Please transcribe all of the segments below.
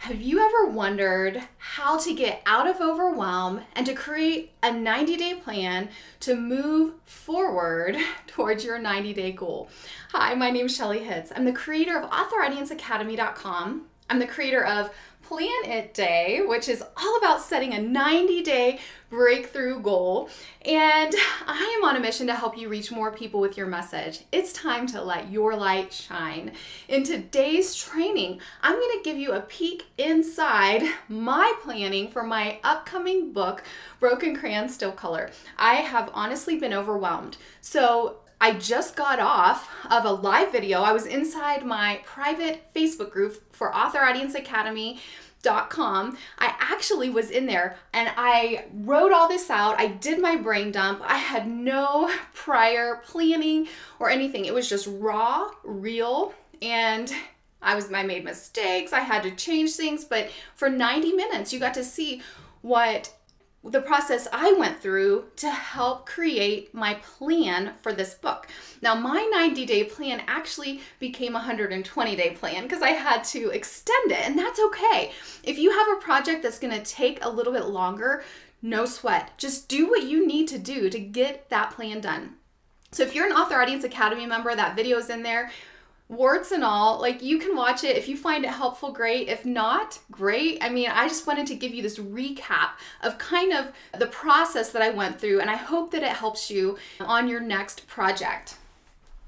Have you ever wondered how to get out of overwhelm and to create a 90-day plan to move forward towards your 90-day goal? Hi, my name is Shelly Hitz. I'm the creator of AuthorAudienceAcademy.com. I'm the creator of Plan It Day, which is all about setting a 90-day breakthrough goal. And I am on a mission to help you reach more people with your message. It's time to let your light shine. In today's training, I'm going to give you a peek inside my planning for my upcoming book, Broken Crayon Still Color. I have honestly been overwhelmed. So I just got off of a live video. I was inside my private Facebook group for AuthorAudienceAcademy.com. I actually was in there and I wrote all this out. I did my brain dump. I had no prior planning or anything. It was just raw, real, and I made mistakes. I had to change things, but for 90 minutes, you got to see what the process I went through to help create my plan for this book. Now, my 90-day plan actually became a 120-day plan because I had to extend it, and that's okay. If you have a project that's going to take a little bit longer, no sweat. Just do what you need to do to get that plan done. So if you're an Author Audience Academy member, that video is in there. Warts and all, like, you can watch it. If you find it helpful, great. If not, great. I just wanted to give you this recap of kind of the process that I went through, and I hope that it helps you on your next project.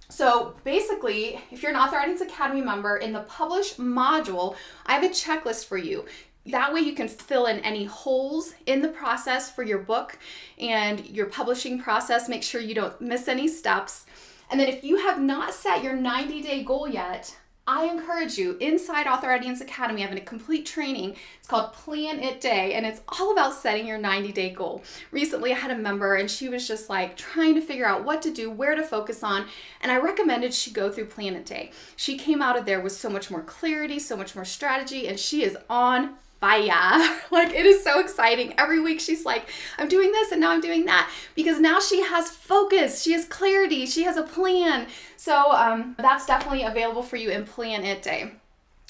So basically, if you're an Author Audience Academy member, in the Publish module, I have a checklist for you. That way you can fill in any holes in the process for your book and your publishing process. Make sure you don't miss any steps. And then if you have not set your 90-day goal yet, I encourage you, inside Author Audience Academy, I have a complete training. It's called Plan It Day, and it's all about setting your 90-day goal. Recently, I had a member, and she was just like trying to figure out what to do, where to focus on, and I recommended she go through Plan It Day. She came out of there with so much more clarity, so much more strategy, and she is on fire. Like, it is so exciting. Every week she's like, I'm doing this and now I'm doing that, because now she has focus, she has clarity, she has a plan. So that's definitely available for you in Plan It Day.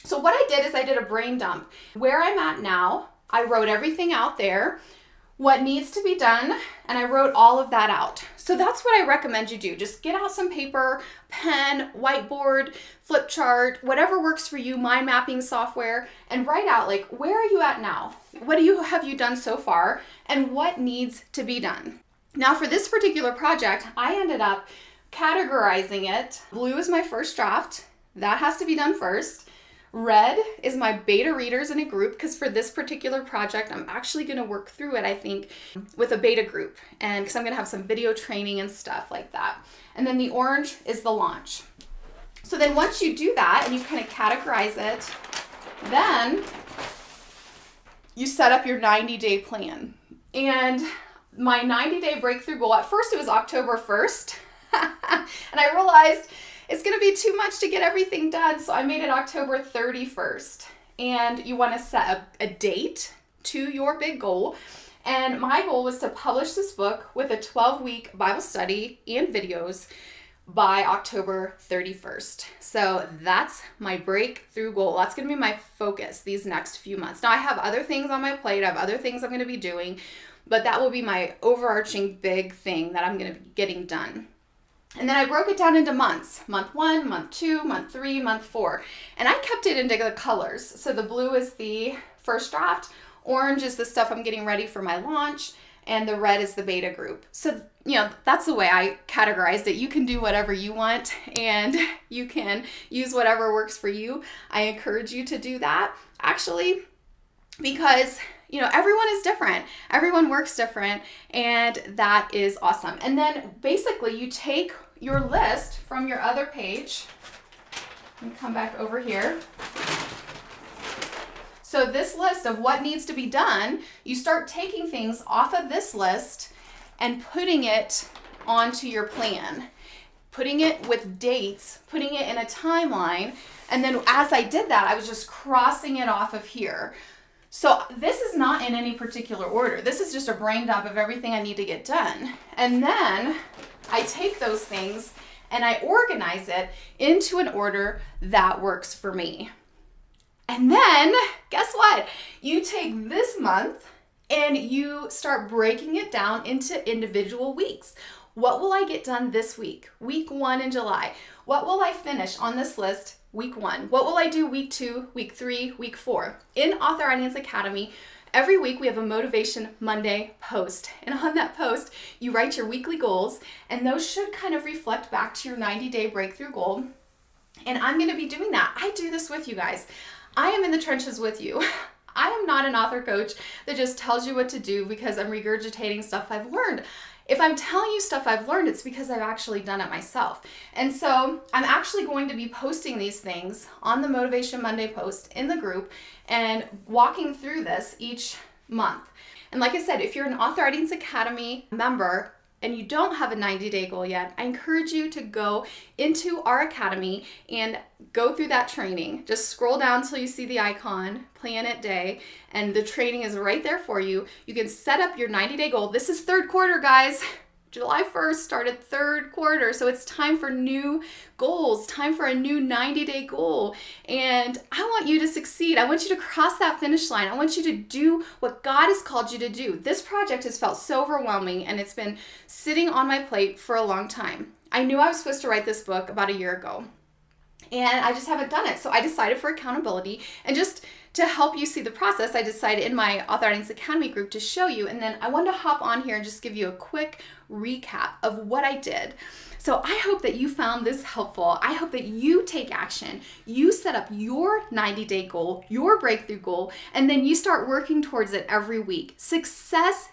So what I did is I did a brain dump. Where I'm at now, I wrote everything out there, what needs to be done, and I wrote all of that out. So that's what I recommend you do. Just get out some paper, pen, whiteboard, flip chart, whatever works for you, mind mapping software, and write out, like, where are you at now? What have you done so far, and what needs to be done? Now, for this particular project, I ended up categorizing it. Blue is my first draft. That has to be done first. Red is my beta readers in a group, because for this particular project, I'm actually going to work through it, I think, with a beta group, and because I'm going to have some video training and stuff like that. And then the orange is the launch. So then once you do that and you kind of categorize it, then you set up your 90-day plan. And my 90-day breakthrough goal, at first it was October 1st, and I realized it's going to be too much to get everything done, so I made it October 31st. And you want to set a date to your big goal. And my goal was to publish this book with a 12-week Bible study and videos by October 31st. So that's my breakthrough goal. That's going to be my focus these next few months. Now, I have other things on my plate. I have other things I'm going to be doing, but that will be my overarching big thing that I'm going to be getting done. And then I broke it down into months. Month 1, month 2, month 3, month 4. And I kept it into the colors. So the blue is the first draft, orange is the stuff I'm getting ready for my launch, and the red is the beta group. So, that's the way I categorized it. You can do whatever you want, and you can use whatever works for you. I encourage you to do that, actually, because everyone is different. Everyone works different, and that is awesome. And then basically you take your list from your other page and come back over here. So this list of what needs to be done, you start taking things off of this list and putting it onto your plan. Putting it with dates, putting it in a timeline, and then as I did that, I was just crossing it off of here. So this is not in any particular order. This is just a brain dump of everything I need to get done. And then I take those things and I organize it into an order that works for me. And then guess what? You take this month and you start breaking it down into individual weeks. What will I get done this week? Week 1 in July. What will I finish on this list week 1? What will I do week 2, week 3, week 4? In Author Audience Academy, every week we have a Motivation Monday post. And on that post, you write your weekly goals, and those should kind of reflect back to your 90-day breakthrough goal. And I'm going to be doing that. I do this with you guys. I am in the trenches with you. I am not an author coach that just tells you what to do because I'm regurgitating stuff I've learned. If I'm telling you stuff I've learned, it's because I've actually done it myself. And so I'm actually going to be posting these things on the Motivation Monday post in the group and walking through this each month. And like I said, if you're an Author Audience Academy member and you don't have a 90-day goal yet, I encourage you to go into our academy and go through that training. Just scroll down till you see the icon, Plan It Day, and the training is right there for you. You can set up your 90-day goal. This is third quarter, guys. July 1st started third quarter, so it's time for new goals, time for a new 90-day goal. And I want you to succeed. I want you to cross that finish line. I want you to do what God has called you to do. This project has felt so overwhelming, and it's been sitting on my plate for a long time. I knew I was supposed to write this book about a year ago, and I just haven't done it. So I decided for accountability and just to help you see the process, I decided in my Author Audience Academy group to show you. And then I wanted to hop on here and just give you a quick recap of what I did. So I hope that you found this helpful. I hope that you take action. You set up your 90-day goal, your breakthrough goal, and then you start working towards it every week. Success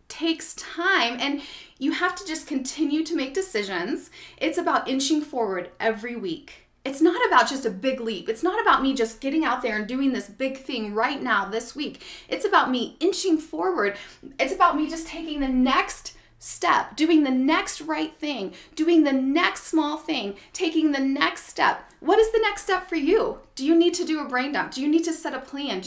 takes time, and you have to just continue to make decisions. It's about inching forward every week. It's not about just a big leap. It's not about me just getting out there and doing this big thing right now this week. It's about me inching forward. It's about me just taking the next step, doing the next right thing, doing the next small thing, taking the next step. What is the next step for you? Do you need to do a brain dump? Do you need to set a plan?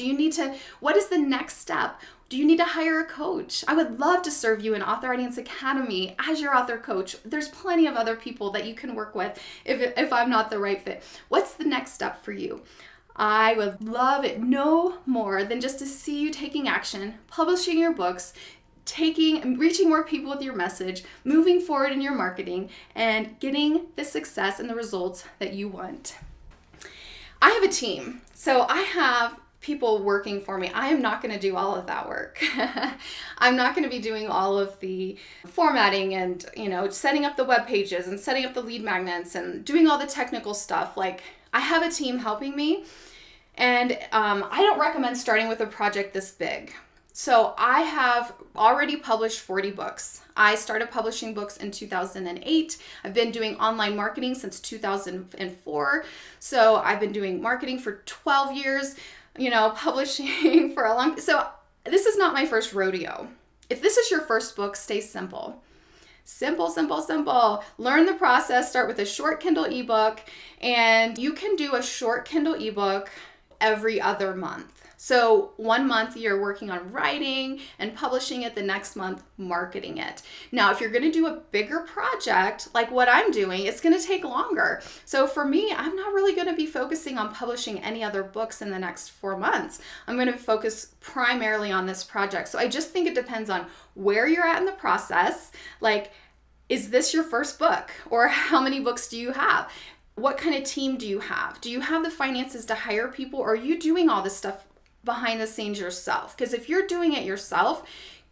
What is the next step? Do you need to hire a coach? I would love to serve you in Author Audience Academy as your author coach. There's plenty of other people that you can work with if I'm not the right fit. What's the next step for you? I would love it no more than just to see you taking action, publishing your books, reaching more people with your message, moving forward in your marketing, and getting the success and the results that you want. I have a team, so I have people working for me. I am not going to do all of that work. I'm not going to be doing all of the formatting and, setting up the web pages and setting up the lead magnets and doing all the technical stuff. Like, I have a team helping me, and I don't recommend starting with a project this big. So I have already published 40 books. I started publishing books in 2008. I've been doing online marketing since 2004. So I've been doing marketing for 12 years, publishing for a long time. So this is not my first rodeo. If this is your first book, stay simple. Simple, simple, simple. Learn the process. Start with a short Kindle ebook, and you can do a short Kindle ebook every other month. So 1 month you're working on writing and publishing it, the next month marketing it. Now, if you're going to do a bigger project like what I'm doing, it's going to take longer. So for me, I'm not really going to be focusing on publishing any other books in the next 4 months. I'm going to focus primarily on this project. So I just think it depends on where you're at in the process. Like, is this your first book, or how many books do you have? What kind of team do you have? Do you have the finances to hire people, or are you doing all this stuff behind the scenes yourself? Because if you're doing it yourself,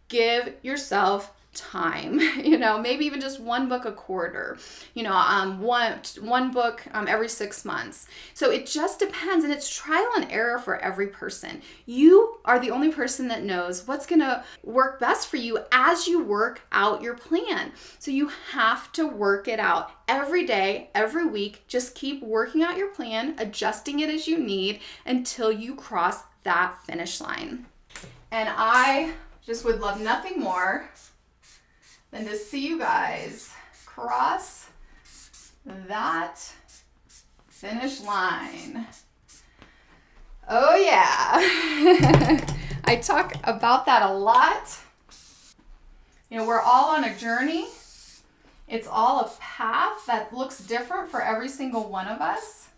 give yourself time, maybe even just 1 book a quarter, one book every 6 months. So it just depends, and it's trial and error for every person. You are the only person that knows what's going to work best for you as you work out your plan. So you have to work it out every day, every week. Just keep working out your plan, adjusting it as you need until you cross that finish line. And I just would love nothing more than to see you guys cross that finish line. Oh yeah. I talk about that a lot. We're all on a journey. It's all a path that looks different for every single one of us.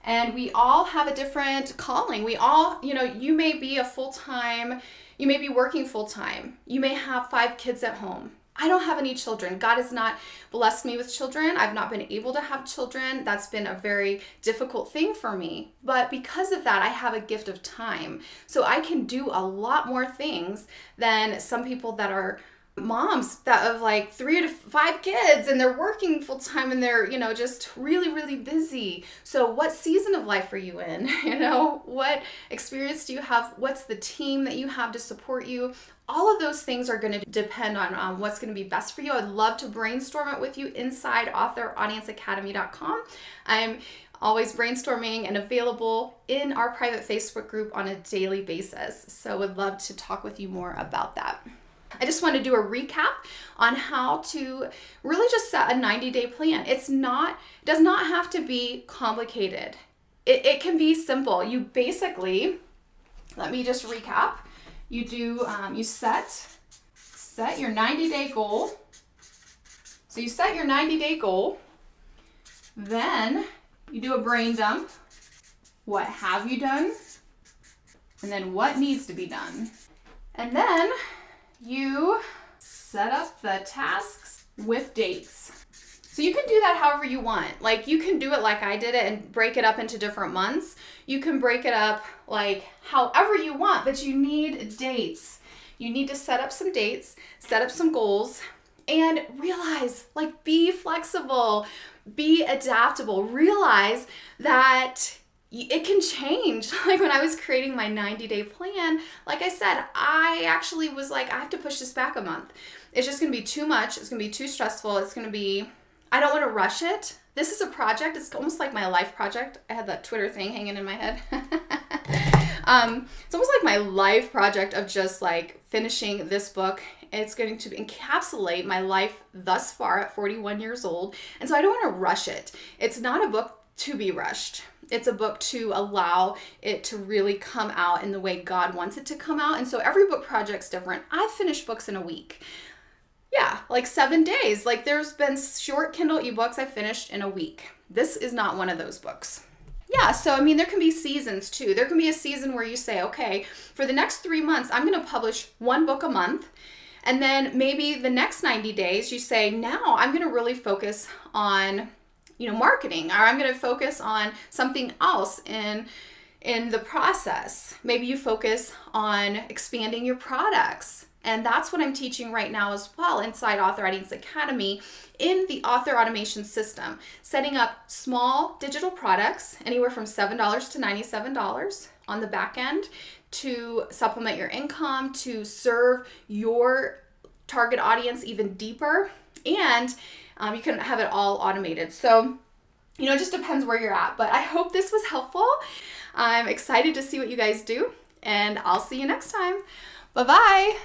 And we all have a different calling. We all, you may be you may be working full-time. You may have 5 kids at home. I don't have any children. God has not blessed me with children. I've not been able to have children. That's been a very difficult thing for me. But because of that, I have a gift of time. So I can do a lot more things than some people that are moms that have like 3 to 5 kids and they're working full time and they're, just really, really busy. So what season of life are you in? What experience do you have? What's the team that you have to support you? All of those things are going to depend on what's going to be best for you. I'd love to brainstorm it with you inside authoraudienceacademy.com. I'm always brainstorming and available in our private Facebook group on a daily basis. So would love to talk with you more about that. I just want to do a recap on how to really just set a 90-day plan. It does not have to be complicated. It can be simple. You basically, let me just recap. You do, you set your 90-day goal. So you set your 90-day goal. Then you do a brain dump. What have you done? And then what needs to be done? And then you set up the tasks with dates. So you can do that however you want. Like you can do it like I did it and break it up into different months. You can break it up like however you want, but you need dates. You need to set up some dates, set up some goals, and realize, like, be flexible, be adaptable. Realize that it can change. Like when I was creating my 90-day plan, like I said, I actually was like, I have to push this back a month. It's just going to be too much. It's going to be too stressful. I don't want to rush it. This is a project. It's almost like my life project. I had that Twitter thing hanging in my head. It's almost like my life project of just like finishing this book. It's going to encapsulate my life thus far at 41 years old. And so I don't want to rush it. It's not a book to be rushed. It's a book to allow it to really come out in the way God wants it to come out. And so every book project's different. I've finished books in a week. Yeah, like 7 days. Like there's been short Kindle ebooks I finished in a week. This is not one of those books. Yeah, so there can be seasons too. There can be a season where you say, okay, for the next 3 months, I'm going to publish 1 book a month. And then maybe the next 90 days, you say, now I'm going to really focus on marketing, or I'm going to focus on something else in the process. Maybe you focus on expanding your products. And that's what I'm teaching right now as well inside Author Audience Academy in the author automation system, setting up small digital products, anywhere from $7 to $97 on the back end to supplement your income, to serve your target audience even deeper. And you can have it all automated. So, it just depends where you're at. But I hope this was helpful. I'm excited to see what you guys do. And I'll see you next time. Bye-bye.